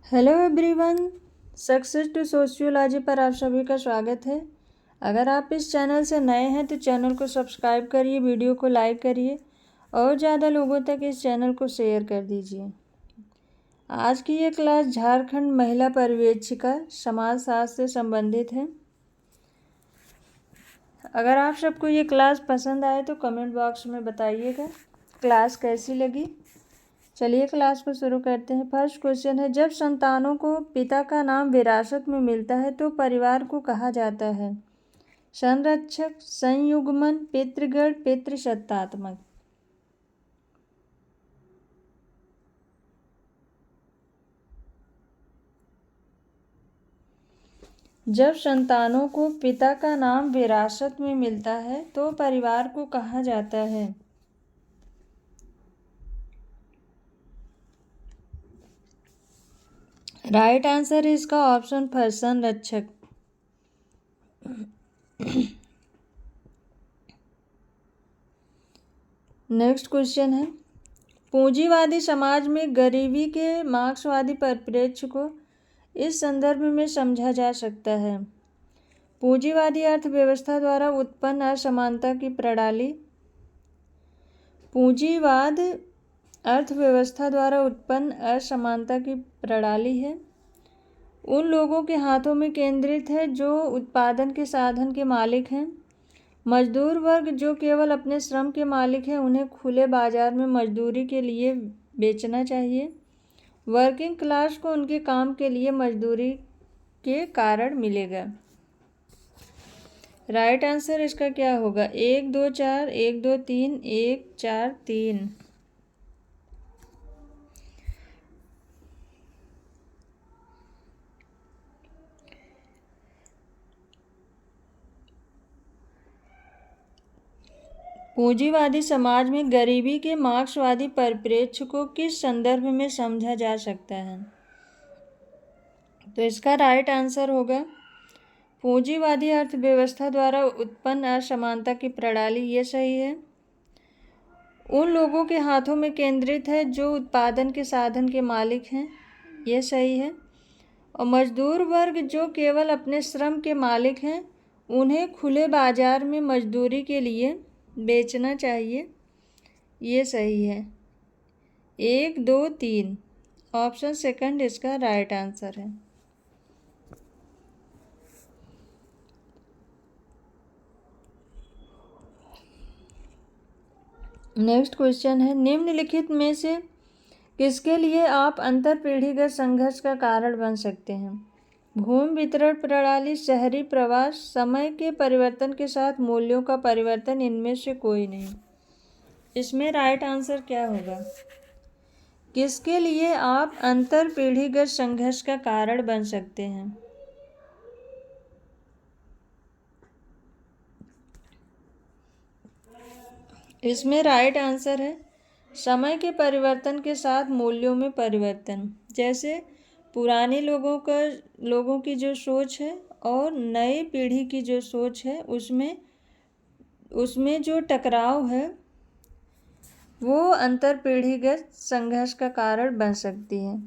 Hello everyone, success to sociology पर आप सभी का स्वागत है। अगर आप इस चैनल से नए हैं तो चैनल को सब्सक्राइब करिए, वीडियो को लाइक करिए और ज़्यादा लोगों तक इस चैनल को शेयर कर दीजिए। आज की ये क्लास झारखंड महिला पर्यवेक्षिका समाजशास्त्र से संबंधित है। अगर आप सबको ये क्लास पसंद आए तो कमेंट बॉक्स में बताइएगा क्लास कैसी लगी। चलिए क्लास को शुरू करते हैं। फर्स्ट क्वेश्चन है, जब संतानों को पिता का नाम विरासत में मिलता है तो परिवार को कहा जाता है? संरक्षक, संयुग्मन, पितृगण, पितृसत्तात्मक। जब संतानों को पिता का नाम विरासत में मिलता है तो परिवार को कहा जाता है? राइट आंसर है इसका ऑप्शन फर्स्ट, संरक्षक। नेक्स्ट क्वेश्चन है, पूंजीवादी समाज में गरीबी के मार्क्सवादी परिप्रेक्ष्य को इस संदर्भ में समझा जा सकता है? पूंजीवादी अर्थव्यवस्था द्वारा उत्पन्न असमानता की प्रणाली। पूंजीवाद अर्थव्यवस्था द्वारा उत्पन्न असमानता की प्रणाली है। उन लोगों के हाथों में केंद्रित है जो उत्पादन के साधन के मालिक हैं। मजदूर वर्ग जो केवल अपने श्रम के मालिक हैं, उन्हें खुले बाजार में मजदूरी के लिए बेचना चाहिए। वर्किंग क्लास को उनके काम के लिए मजदूरी के कारण मिलेगा। राइट आंसर इसका क्या होगा? 1 2 4, 1 2 3, 1 4 3। पूंजीवादी समाज में गरीबी के मार्क्सवादी परिप्रेक्ष्य को किस संदर्भ में समझा जा सकता है? तो इसका राइट आंसर होगा पूंजीवादी अर्थव्यवस्था द्वारा उत्पन्न असमानता की प्रणाली। ये सही है। उन लोगों के हाथों में केंद्रित है जो उत्पादन के साधन के मालिक हैं। ये सही है। और मजदूर वर्ग जो केवल अपने श्रम के मालिक हैं, उन्हें खुले बाजार में मजदूरी के लिए बेचना चाहिए। ये सही है। 1 2 3, ऑप्शन सेकंड इसका राइट आंसर है। नेक्स्ट क्वेश्चन है, निम्नलिखित में से किसके लिए आप अंतरपीढ़ीगत संघर्ष का कारण बन सकते हैं? भूमि वितरण प्रणाली, शहरी प्रवास, समय के परिवर्तन के साथ मूल्यों का परिवर्तन, इनमें से कोई नहीं। इसमें राइट आंसर क्या होगा? किसके लिए आप अंतरपीढ़ीगत संघर्ष का कारण बन सकते हैं? इसमें राइट आंसर है समय के परिवर्तन के साथ मूल्यों में परिवर्तन। जैसे पुराने लोगों की जो सोच है और नई पीढ़ी की जो सोच है, उसमें जो टकराव है वो अंतरपीढ़ीगत संघर्ष का कारण बन सकती है।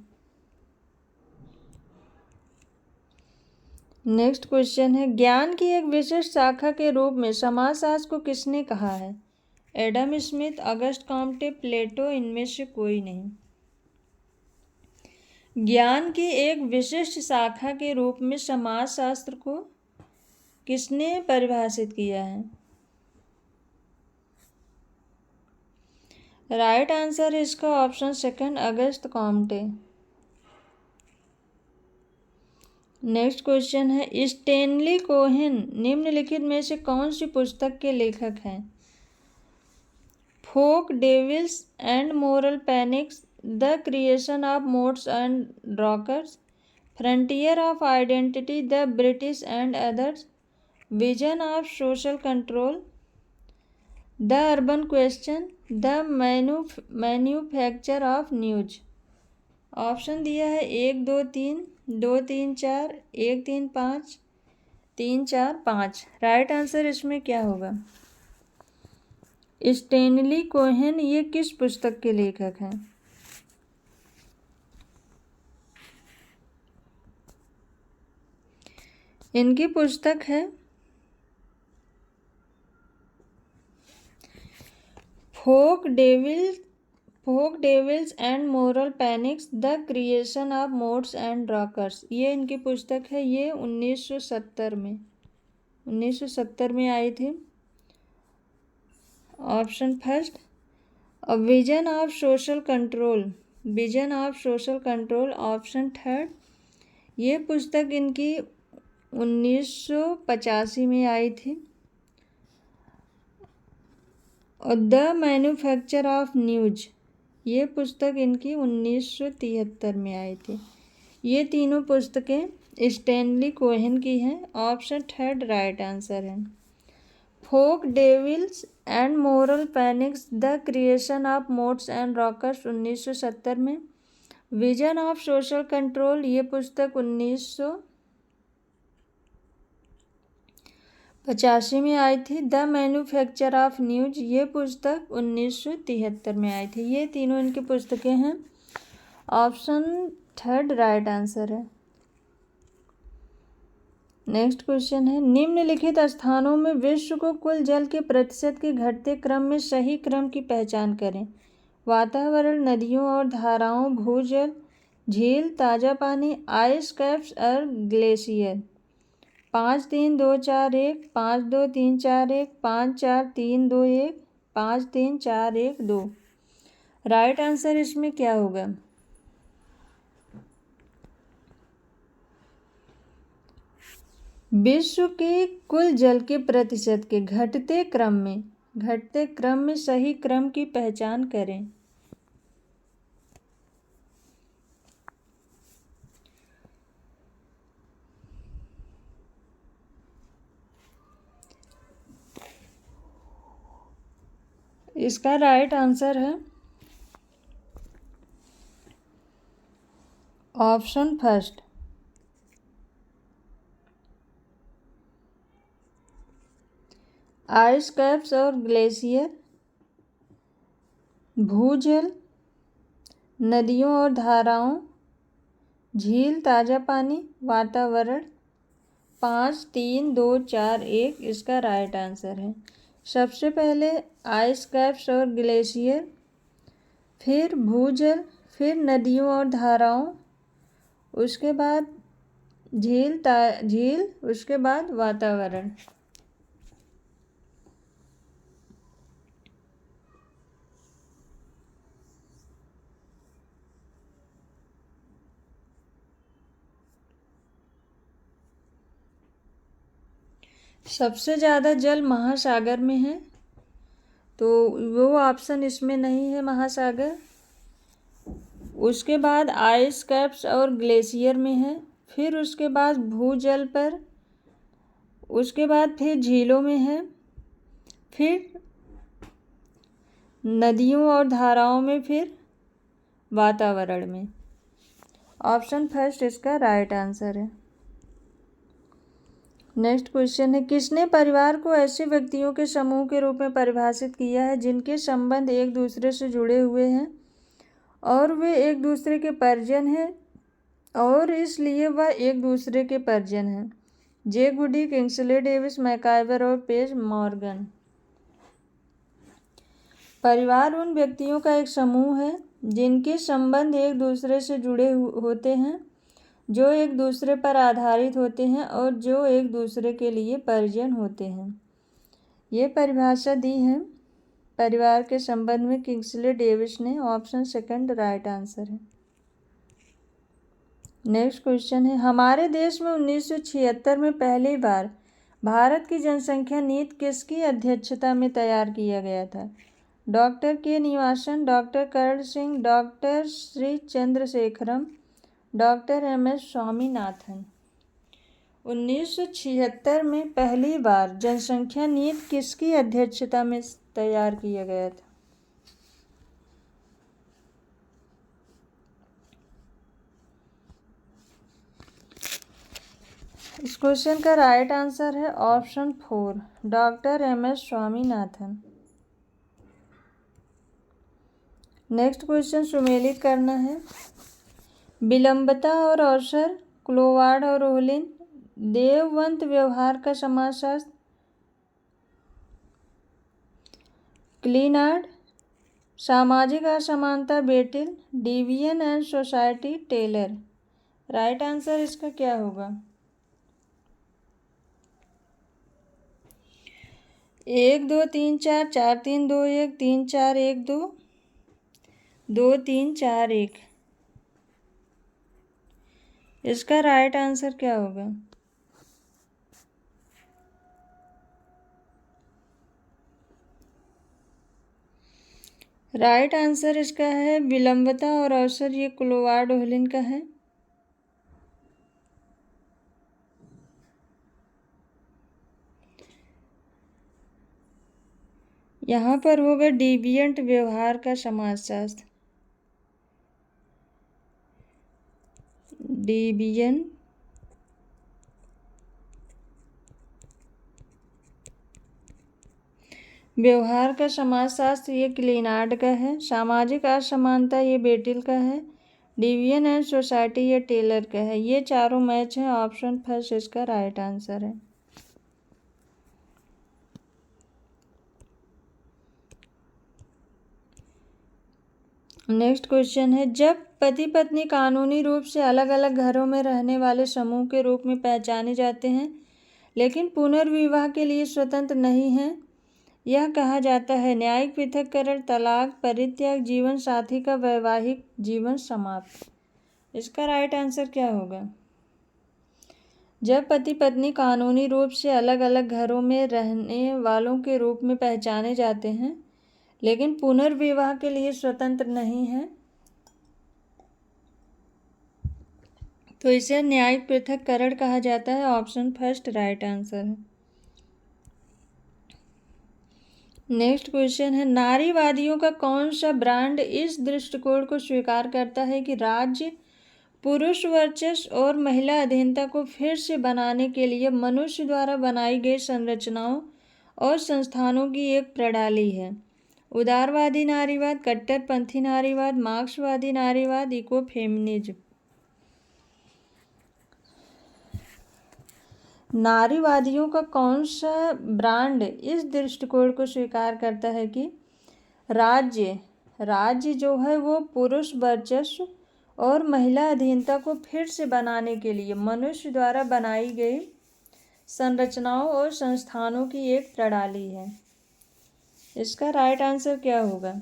नेक्स्ट क्वेश्चन है, ज्ञान की एक विशिष्ट शाखा के रूप में समाजशास्त्र को किसने कहा है? एडम स्मिथ, अगस्ट कॉम्टे, प्लेटो, इनमें से कोई नहीं। ज्ञान की एक विशिष्ट शाखा के रूप में समाजशास्त्र को किसने परिभाषित किया है? राइट आंसर है इसका option second, August Comte. Next question है, स्टेनली कोहेन निम्नलिखित में से कौन सी पुस्तक के लेखक हैं? Folk, devils and moral panics, the creation of mods and rockers, frontier of identity, the British and others, vision of social control, the urban question, the manufacture of news. Option दिया है 1 2 3, 2 3 4, 1 3 5, 3 4 5। राइट आंसर इसमें क्या होगा? Stanley Cohen ये किस पुस्तक के लेखक हैं? इनकी पुस्तक है folk devils and moral panics, the creation of mods and rockers. ये इनकी पुस्तक है। ये 1970 में आई थी। Option first, vision of social control. Option third, ये पुस्तक इनकी 1985 में आई थी। और द मैन्युफैक्चर ऑफ न्यूज, ये पुस्तक इनकी 1973 में आई थी। ये तीनों पुस्तकें स्टैनली कोहेन की हैं। ऑप्शन थर्ड राइट आंसर है। Folk devils and moral panics, the creation of mods and rockers 1970 में। विजन ऑफ सोशल कंट्रोल, ये पुस्तक 1985 में आई थी। द मैन्युफैक्चर ऑफ न्यूज, ये पुस्तक 1973 में आई थी। ये तीनों इनकी पुस्तकें हैं। ऑप्शन थर्ड राइट आंसर है। नेक्स्ट क्वेश्चन है, निम्नलिखित स्थानों में विश्व को कुल जल के प्रतिशत के घटते क्रम में सही क्रम की पहचान करें। वातावरण, नदियों और धाराओं, भूजल, झील, ताज़ा पानी, आइस कैप्स और ग्लेशियर। 5 3 2 4 1, 5 2 3 4 1, 5 4 3 2 1, 5 3 4 1 2। राइट आंसर इसमें क्या होगा? विश्व के कुल जल के प्रतिशत के घटते क्रम में सही क्रम की पहचान करें। इसका राइट आंसर है ऑप्शन फर्स्ट, आइस कैप्स और ग्लेशियर, भूजल, नदियों और धाराओं, झील, ताज़ा पानी, वातावरण। 5 3 2 4 1 इसका राइट आंसर है। सबसे पहले आइस कैप्स और ग्लेशियर, फिर भूजल, फिर नदियों और धाराओं, उसके बाद झील, उसके बाद वातावरण। सबसे ज़्यादा जल महासागर में है, तो वो ऑप्शन इसमें नहीं है महासागर। उसके बाद आइस कैप्स और ग्लेशियर में है, फिर उसके बाद भूजल पर, उसके बाद फिर झीलों में है, फिर नदियों और धाराओं में, फिर वातावरण में। ऑप्शन फर्स्ट इसका राइट आंसर है। नेक्स्ट क्वेश्चन है, किसने परिवार को ऐसे व्यक्तियों के समूह के रूप में परिभाषित किया है जिनके संबंध एक दूसरे से जुड़े हुए हैं और वे एक दूसरे के परिजन हैं और इसलिए वह एक दूसरे के परिजन हैं? जे गुडी, किंग्सले डेविस, मैकाइवर और पेज मॉर्गन। परिवार उन व्यक्तियों का एक समूह है जिनके संबंध एक दूसरे से जुड़े होते हैं, जो एक दूसरे पर आधारित होते हैं और जो एक दूसरे के लिए परिजन होते हैं। ये परिभाषा दी है परिवार के संबंध में किंग्सले डेविस ने। ऑप्शन सेकंड राइट आंसर है। नेक्स्ट क्वेश्चन है, हमारे देश में 1976 में पहली बार भारत की जनसंख्या नीति किसकी अध्यक्षता में तैयार किया गया था? Doctor K Nivasan, doctor Karan Singh, doctor Shri Chandrasekharam, doctor MS Swaminathan. 1976 में पहली बार जनसंख्या नीति किसकी अध्यक्षता में तैयार किया गया था? इस क्वेश्चन का राइट आंसर है option 4, doctor MS Swaminathan. Next question सुमेलित करना है। विलंबता और अवसर, क्लोवार्ड और ओलिन देववंत व्यवहार का समाजशास्त्र, क्लीनार्ड, सामाजिक असमानता Beteille, division and society Taylor. Right answer इसका क्या होगा? 1 2 3 4 4 3 2 1 3 4 1 2 2 3 4 1। इसका राइट आंसर क्या होगा? राइट आंसर इसका है विलंबता और अवसर, ये क्लोवार्ड होलिन का है। यहाँ पर होगा डिविएंट व्यवहार का समाजशास्त्र, डिविएंट व्यवहार का समाजशास्त्र, ये क्लीनार्ड का है। सामाजिक असमानता ये बेटिल का है। डिवीजन एंड सोसाइटी ये टेलर का है। ये चारों मैच हैं। ऑप्शन फर्स्ट इसका राइट आंसर है। नेक्स्ट क्वेश्चन है, जब पति पत्नी कानूनी रूप से अलग अलग घरों में रहने वाले समूह के रूप में पहचाने जाते हैं लेकिन पुनर्विवाह के लिए स्वतंत्र नहीं हैं, यह कहा जाता है न्यायिक पृथक्करण, तलाक, परित्याग, जीवन साथी का वैवाहिक जीवन समाप्त। इसका राइट आंसर क्या होगा? जब पति पत्नी कानूनी रूप से अलग अलग घरों में रहने वालों के रूप में पहचाने जाते हैं लेकिन पुनर्विवाह के लिए स्वतंत्र नहीं है तो इसे न्यायिक पृथक्करण कहा जाता है। ऑप्शन फर्स्ट राइट आंसर है। नेक्स्ट क्वेश्चन है, नारीवादियों का कौन सा ब्रांड इस दृष्टिकोण को स्वीकार करता है कि राज्य पुरुष वर्चस्व और महिला अधीनता को फिर से बनाने के लिए मनुष्य द्वारा बनाई गई संरचनाओं और संस्थानों की एक प्रणाली है? उदारवादी नारीवाद, कट्टरपंथी नारीवाद, मार्क्सवादी नारीवाद, इको फेमिनिज्म। नारीवादियों का कौन सा ब्रांड इस दृष्टिकोण को स्वीकार करता है कि राज्य जो है वो पुरुष वर्चस्व और महिला अधीनता को फिर से बनाने के लिए मनुष्य द्वारा बनाई गई संरचनाओं और संस्थानों की एक प्रणाली है। इसका राइट आंसर क्या होगा?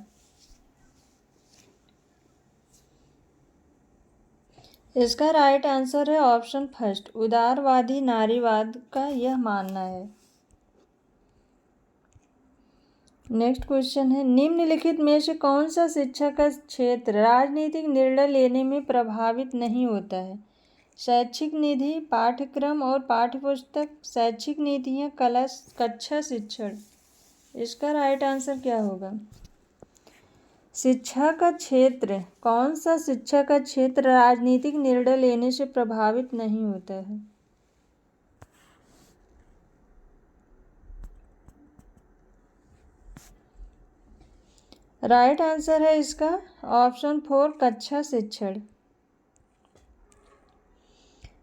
इसका राइट आंसर है ऑप्शन फर्स्ट, उदारवादी नारीवाद का यह मानना है। नेक्स्ट क्वेश्चन है, निम्नलिखित में से कौन सा शिक्षा का क्षेत्र राजनीतिक निर्णय लेने में प्रभावित नहीं होता है? शैक्षिक निधि, पाठ्यक्रम और पाठ्यपुस्तक, शैक्षिक नीतियाँ, कक्षा शिक्षण। इसका राइट आंसर क्या होगा? शिक्षा का क्षेत्र, कौन सा शिक्षा का क्षेत्र राजनीतिक निर्णय लेने से प्रभावित नहीं होता है? राइट आंसर है इसका ऑप्शन 4 कक्षा शिक्षण।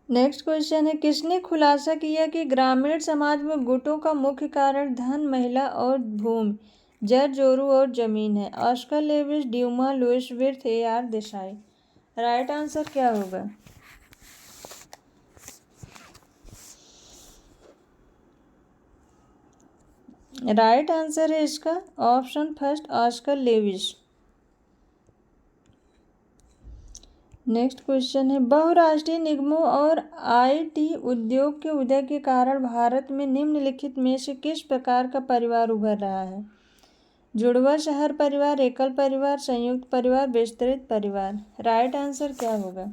नेक्स्ट क्वेश्चन है, किसने खुलासा किया कि ग्रामीण समाज में गुटों का मुख्य कारण धन, महिला और भूमि, जर जोरू और जमीन है? Oscar Lewis, Dumont, Louis Wirth, A.R. Desai. Right answer क्या होगा? राइट आंसर है इसका option first Oscar Lewis. Next question है, बहुराष्ट्रीय निगमों और IT उद्योग के उदय के कारण भारत में निम्नलिखित में से किस प्रकार का परिवार उभर रहा है? जुड़वा शहर परिवार, एकल परिवार, संयुक्त परिवार, विस्तृत परिवार। राइट आंसर क्या होगा?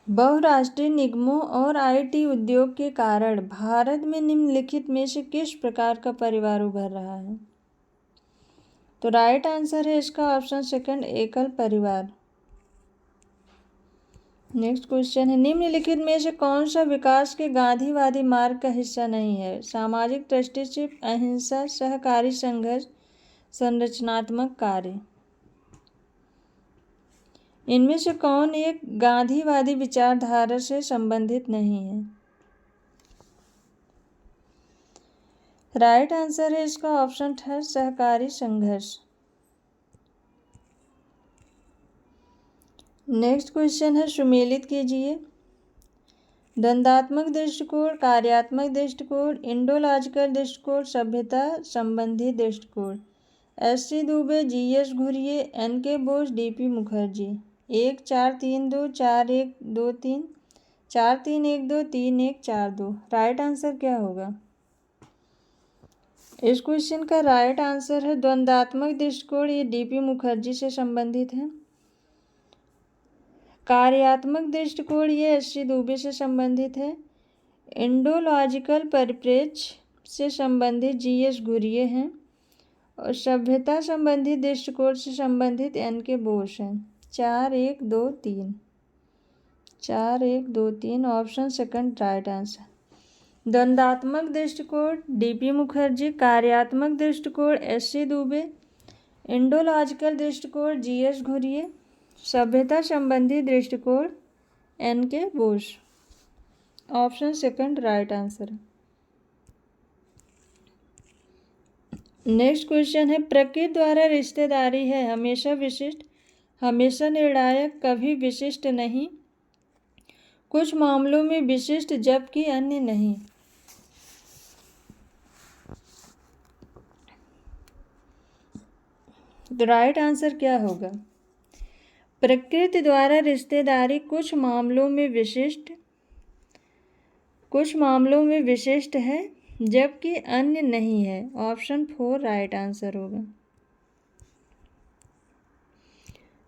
बहुराष्ट्रीय निगमों और IT उद्योग के कारण भारत में निम्नलिखित में से किस प्रकार का परिवार उभर रहा है? तो राइट आंसर है इसका ऑप्शन सेकंड, एकल परिवार। नेक्स्ट क्वेश्चन है, निम्नलिखित में से कौन सा विकास के गांधीवादी मार्ग का हिस्सा नहीं है? सामाजिक ट्रस्टीशिप, अहिंसा, सहकारी संघर्ष, संरचनात्मक कार्य। इनमें से कौन एक गांधीवादी विचारधारा से संबंधित नहीं है? राइट आंसर है इसका ऑप्शन है सहकारी संघर्ष। नेक्स्ट क्वेश्चन है, सुमेलित कीजिए। द्वंद्वात्मक दृष्टिकोण, कार्यात्मक दृष्टिकोण, इंडोलॉजिकल दृष्टिकोण, सभ्यता संबंधी दृष्टिकोण। S C. Dube, G S. Ghurye, N K. Bose, D P. Mukherjee. 1 4 3 2 4 1 2 3 4 3 1 2 3 1 4 2। Right answer क्या होगा? इस क्वेश्चन का राइट आंसर है द्वंद्वात्मक दृष्टिकोण। ये डी.पी. मुखर्जी से संबंधित है। कार्यात्मक दृष्टिकोण ये एस.सी. दुबे से संबंधित है। इंडोलॉजिकल परिप्रेक्ष्य से संबंधित जी.एस. घुरिये हैं और सभ्यता संबंधी दृष्टिकोण से संबंधित एन.के. बोस हैं। 4 1 2 3 4 1 2 3 ऑप्शन सेकंड राइट आंसर। द्वंद्वात्मक दृष्टिकोण डी.पी. मुखर्जी, कार्यात्मक दृष्टिकोण एस.सी. दुबे, इंडोलॉजिकल दृष्टिकोण जी.एस. घुरिये, सभ्यता संबंधी दृष्टिकोण NK. Bose. Option second right answer. Next question है, प्रकृति द्वारा रिश्तेदारी है हमेशा विशिष्ट, हमेशा निर्णायक, कभी विशिष्ट नहीं, कुछ मामलों में विशिष्ट जबकि अन्य नहीं। तो राइट आंसर क्या होगा? प्रकृति द्वारा रिश्तेदारी कुछ मामलों में विशिष्ट है जबकि अन्य नहीं है। ऑप्शन 4 राइट आंसर होगा।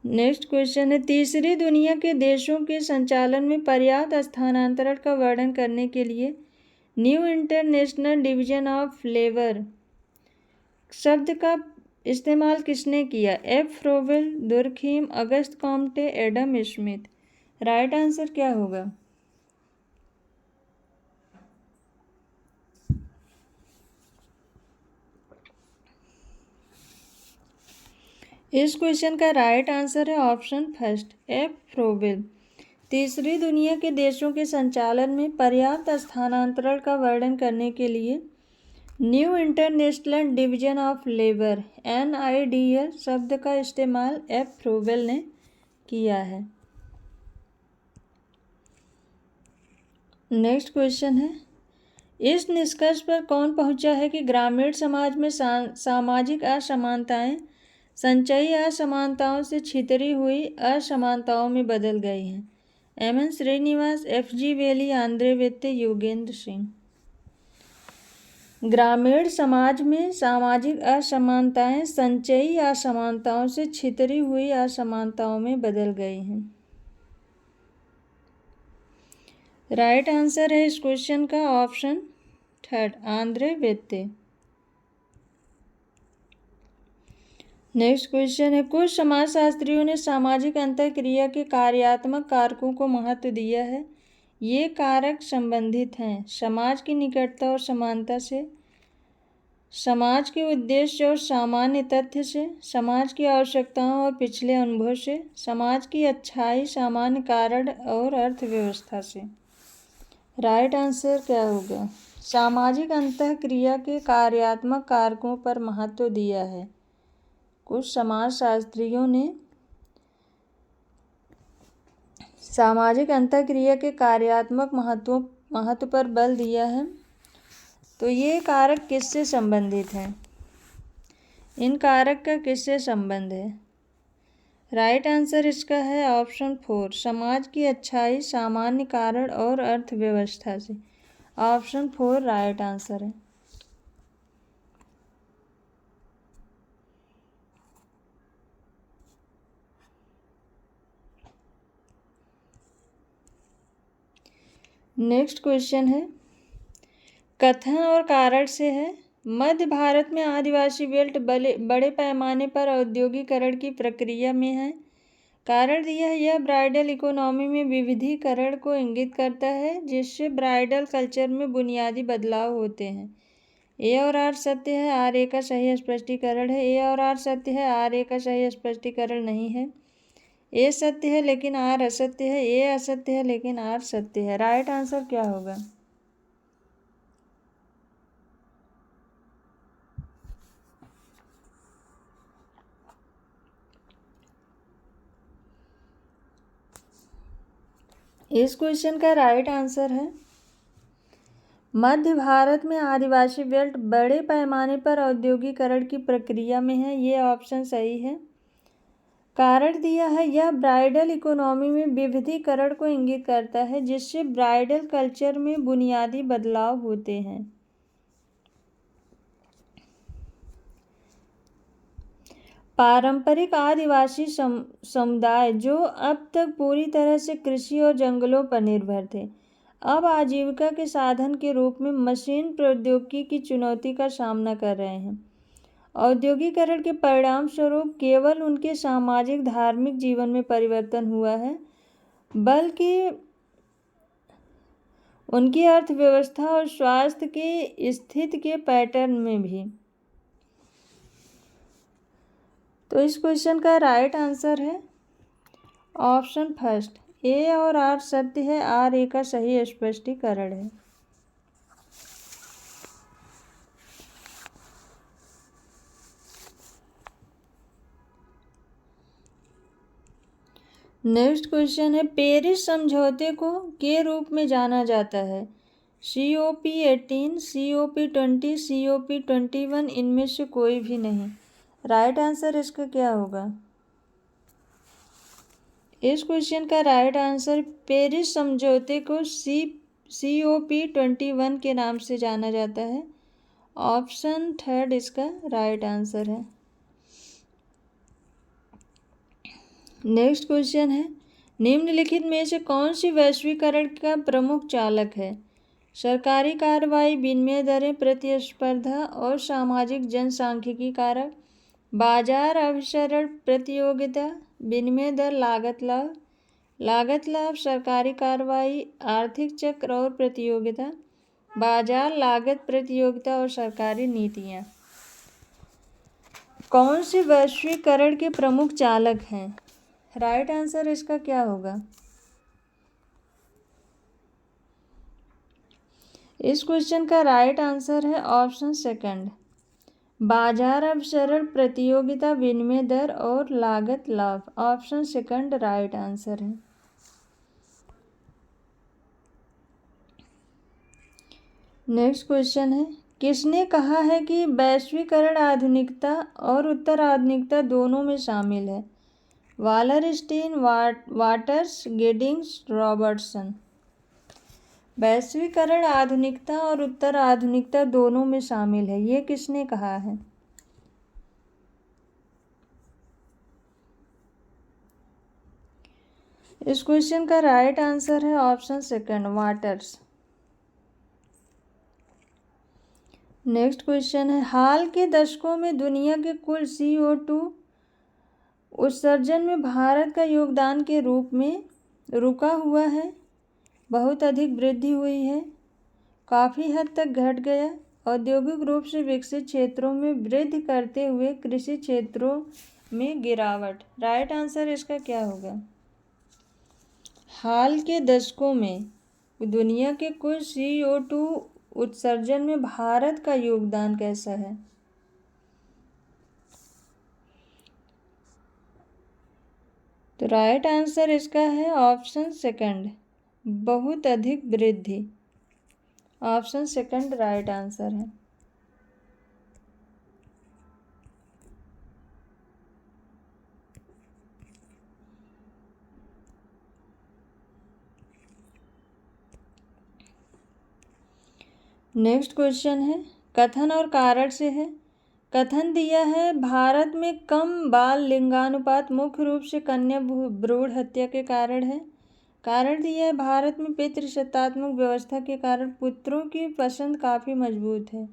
नेक्स्ट क्वेश्चन है, तीसरी दुनिया के देशों के संचालन में पर्याप्त स्थानांतरण का वर्णन करने के लिए new international division of labour शब्द का इस्तेमाल किसने किया? F. Frobel, Durkheim, August Comte, Adam Smith. Right answer क्या होगा? इस क्वेश्चन का राइट आंसर है ऑप्शन फर्स्ट एफ. फ्रोवेल। तीसरी दुनिया के देशों के संचालन में पर्याप्त स्थानांतरण का वर्णन करने के लिए new international division of labour NIDL शब्द का इस्तेमाल एफ. फ्रोवेल ने किया है। नेक्स्ट क्वेश्चन है, इस निष्कर्ष पर कौन पहुंचा है कि ग्रामीण समाज में सामाजिक असमानताएं संचयी असमानताओं से छितरी हुई असमानताओं में बदल गई हैं? M.N. श्रीनिवास, F.G. वेली, आंद्रे वित्ते, योगेंद्र सिंह। ग्रामीण समाज में सामाजिक असमानताएं संचयी असमानताओं से छितरी हुई असमानताओं में बदल गई हैं। राइट आंसर है इस क्वेश्चन का ऑप्शन थर्ड आंद्रे वित्ते। नेक्स्ट क्वेश्चन है, कुछ समाजशास्त्रियों ने सामाजिक अंतःक्रिया के कार्यात्मक कारकों को महत्व दिया है। ये कारक संबंधित हैं समाज की निकटता और समानता से, समाज के उद्देश्य और सामान्य तथ्य से, समाज की आवश्यकताओं और पिछले अनुभव से, समाज की अच्छाई, सामान्य कारण और अर्थव्यवस्था से। राइट आंसर क्या होगा? सामाजिक अंतःक्रिया के कार्यात्मक कारकों पर महत्व दिया है। कुछ समाजशास्त्रियों ने सामाजिक अंतःक्रिया के कार्यात्मक महत्व पर बल दिया है। तो ये कारक किससे संबंधित हैं? इन कारक का किससे संबंध है? राइट आंसर इसका है ऑप्शन 4 समाज की अच्छाई, सामान्य कारण और अर्थव्यवस्था से। ऑप्शन 4 राइट आंसर है। नेक्स्ट क्वेश्चन है, कथन और कारण से है। मध्य भारत में आदिवासी बेल्ट बड़े पैमाने पर औद्योगिकरण की प्रक्रिया में है। कारण दिया है, यह ब्राइडल इकोनॉमी में विविधीकरण को इंगित करता है जिससे ब्राइडल कल्चर में बुनियादी बदलाव होते हैं। ए और आर सत्य है, आर ए का सही स्पष्टीकरण है। ए और आर सत्य है, आर ए का सही स्पष्टीकरण नहीं है। ए सत्य है लेकिन आर असत्य है, ए असत्य है लेकिन आर सत्य है। राइट आंसर क्या होगा? इस क्वेश्चन का राइट आंसर है मध्य भारत में आदिवासी बेल्ट बड़े पैमाने पर औद्योगिकरण की प्रक्रिया में है। ये ऑप्शन सही है। कारण दिया है यह ब्राइडल इकोनॉमी में विविधीकरण को इंगित करता है, जिससे ब्राइडल कल्चर में बुनियादी बदलाव होते हैं। पारंपरिक आदिवासी समुदाय जो अब तक पूरी तरह से कृषि और जंगलों पर निर्भर थे, अब आजीविका के साधन के रूप में मशीन प्रौद्योगिकी की चुनौती का सामना कर रहे हैं। औद्योगिकरण के परिणाम स्वरूप केवल उनके सामाजिक धार्मिक जीवन में परिवर्तन हुआ है, बल्कि उनकी अर्थव्यवस्था और स्वास्थ्य की स्थिति के पैटर्न में भी। तो इस क्वेश्चन का राइट आंसर है ऑप्शन फर्स्ट, ए और आर सत्य है, आर ए का सही स्पष्टीकरण है। नेक्स्ट क्वेश्चन है पेरिस समझौते को के रूप में जाना जाता है? COP18, COP20, COP21, इनमें से कोई भी नहीं। राइट आंसर इसका क्या होगा? इस क्वेश्चन का राइट आंसर पेरिस समझौते को COP21 के नाम से जाना जाता है। ऑप्शन थर्ड इसका राइट आंसर है। नेक्स्ट क्वेश्चन है निम्नलिखित में से कौन सी वैश्वीकरण का प्रमुख चालक है? सरकारी कार्रवाई, विनिमय दरें, प्रतिस्पर्धा और सामाजिक जनसांख्यिकी कारक, बाजार अभिसरण, प्रतियोगिता, विनिमय दर, लागत लाभ, सरकारी कार्रवाई, आर्थिक चक्र और प्रतियोगिता, बाजार लागत, प्रतियोगिता और सरकारी नीतियाँ। कौन से वैश्वीकरण के प्रमुख चालक हैं? राइट आंसर इसका क्या होगा? इस क्वेश्चन का राइट आंसर है ऑप्शन सेकंड, बाजार अभिसरण, प्रतियोगिता, विनिमय दर और लागत लाभ। ऑप्शन सेकंड राइट आंसर है। नेक्स्ट क्वेश्चन है किसने कहा है कि वैश्वीकरण आधुनिकता और उत्तर आधुनिकता दोनों में शामिल है? वालरस्टीन, वाटर्स, गिडिंग्स, रॉबर्टसन। वैश्वीकरण आधुनिकता और उत्तर आधुनिकता दोनों में शामिल है, ये किसने कहा है? इस क्वेश्चन का राइट आंसर है option second, waters. Next question है हाल के दशकों में दुनिया के कुल CO2 उत्सर्जन में भारत का योगदान के रूप में रुका हुआ है, बहुत अधिक वृद्धि हुई है, काफ़ी हद तक घट गया, औद्योगिक रूप से विकसित क्षेत्रों में वृद्धि करते हुए कृषि क्षेत्रों में गिरावट। राइट आंसर इसका क्या होगा? हाल के दशकों में दुनिया के कुल CO2 उत्सर्जन में भारत का योगदान कैसा है? तो राइट आंसर इसका है ऑप्शन सेकंड, बहुत अधिक वृद्धि। ऑप्शन सेकंड राइट आंसर है। नेक्स्ट क्वेश्चन है कथन और कारण से है। कथन दिया है भारत में कम बाल लिंगानुपात मुख्य रूप से कन्या भ्रूण हत्या के कारण है। कारण दिया है भारत में पितृसत्तात्मक व्यवस्था के कारण पुत्रों की पसंद काफ़ी मजबूत है।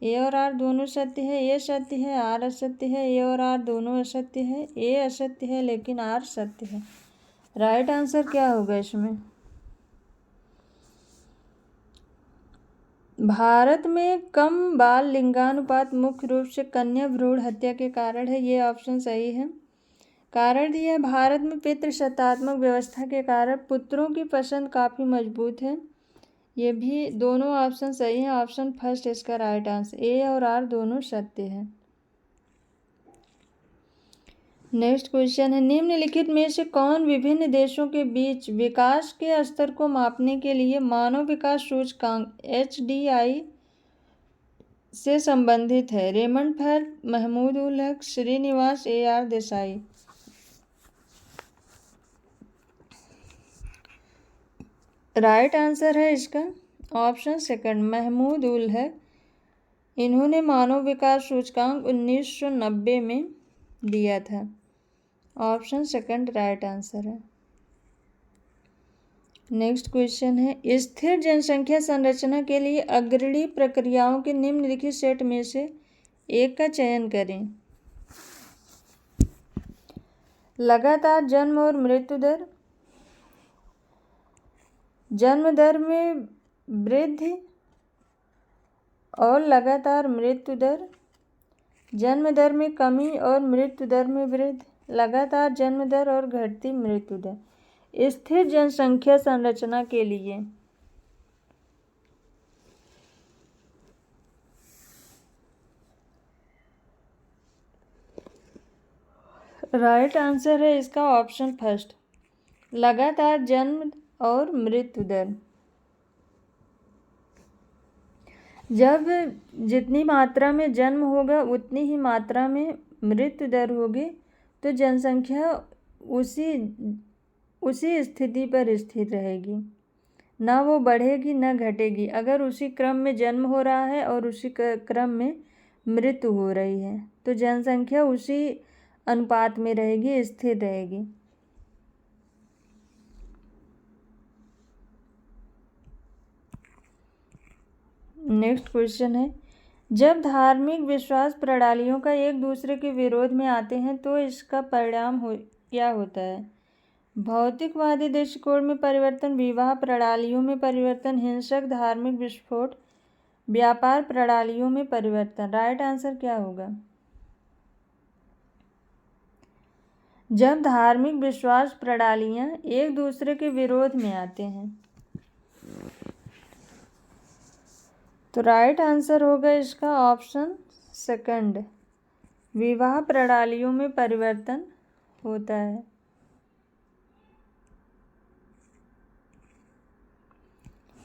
ए और आर दोनों सत्य है, ए सत्य है, आर असत्य है, ए और आर दोनों असत्य है, ए असत्य है लेकिन आर सत्य है। राइट आंसर क्या होगा इसमें? भारत में कम बाल लिंगानुपात मुख्य रूप से कन्या भ्रूण हत्या के कारण है, ये ऑप्शन सही है। कारण दिया है, भारत में पितृसत्तात्मक व्यवस्था के कारण पुत्रों की पसंद काफ़ी मजबूत है। ये भी दोनों ऑप्शन सही हैं। ऑप्शन फर्स्ट इसका राइट आंसर, ए और आर दोनों सत्य है। नेक्स्ट क्वेश्चन है, निम्नलिखित में से कौन विभिन्न देशों के बीच विकास के स्तर को मापने के लिए मानव विकास सूचकांक HDI से संबंधित है? रेमंड फर, Mahmood ul Haq, Srinivas AR Desai. Right answer है इसका ऑप्शन सेकंड, महमूद उल हक। इन्होंने मानव विकास सूचकांक 1990 में दिया था। ऑप्शन सेकंड राइट आंसर है। नेक्स्ट क्वेश्चन है, स्थिर जनसंख्या संरचना के लिए अग्रणी प्रक्रियाओं के निम्नलिखित सेट में से एक का चयन करें। लगातार जन्म और मृत्यु दर, जन्म दर में वृद्धि और लगातार मृत्यु दर, जन्म दर में कमी और मृत्यु दर में वृद्धि, लगातार जन्म दर और घटती मृत्यु दर। स्थिर जनसंख्या संरचना के लिए राइट आंसर है इसका ऑप्शन फर्स्ट, लगातार जन्म और मृत्यु दर। जब जितनी मात्रा में जन्म होगा उतनी ही मात्रा में मृत्यु दर होगी, तो जनसंख्या उसी स्थिति पर स्थिर रहेगी, ना वो बढ़ेगी ना घटेगी। अगर उसी क्रम में जन्म हो रहा है और उसी क्रम में मृत्यु हो रही है तो जनसंख्या उसी अनुपात में रहेगी, स्थिर रहेगी। नेक्स्ट क्वेश्चन है, जब धार्मिक विश्वास प्रणालियों का एक दूसरे के विरोध में आते हैं तो इसका परिणाम क्या होता है? भौतिकवादी दृष्टिकोण में परिवर्तन, विवाह प्रणालियों में परिवर्तन, हिंसक धार्मिक विस्फोट, व्यापार प्रणालियों में परिवर्तन। राइट आंसर क्या होगा? जब धार्मिक विश्वास प्रणालियां एक दूसरे के विरोध में आते हैं तो राइट आंसर होगा इसका ऑप्शन सेकंड, विवाह प्रणालियों में परिवर्तन होता है।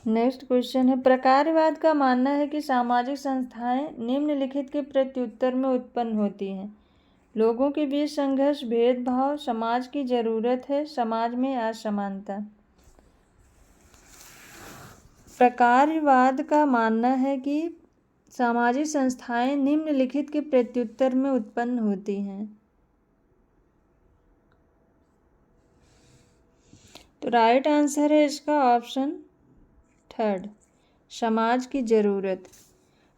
नेक्स्ट क्वेश्चन है, प्रकारवाद का मानना है कि सामाजिक संस्थाएं निम्नलिखित के प्रत्युत्तर में उत्पन्न होती हैं। लोगों के बीच संघर्ष, भेदभाव, समाज की जरूरत है, समाज में असमानता। प्रकारवाद का मानना है कि सामाजिक संस्थाएं निम्नलिखित के प्रत्युत्तर में उत्पन्न होती हैं। तो राइट आंसर है इसका ऑप्शन थर्ड, समाज की जरूरत।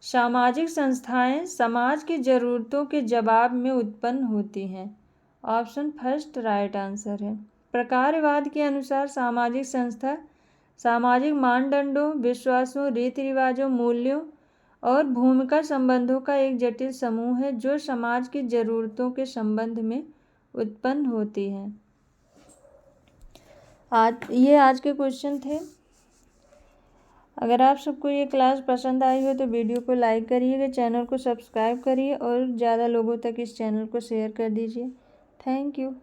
सामाजिक संस्थाएं समाज की जरूरतों के जवाब में उत्पन्न होती हैं। ऑप्शन फर्स्ट राइट आंसर है। प्रकारवाद के अनुसार सामाजिक संस्था सामाजिक मानदंडों, विश्वासों, रीति रिवाजों, मूल्यों और भूमिका संबंधों का एक जटिल समूह है जो समाज की जरूरतों के संबंध में उत्पन्न होती है। आज के क्वेश्चन थे। अगर आप सबको ये क्लास पसंद आई हो तो वीडियो को लाइक करिएगा, चैनल को सब्सक्राइब करिए और ज़्यादा लोगों तक इस चैनल को शेयर कर दीजिए। Thank you.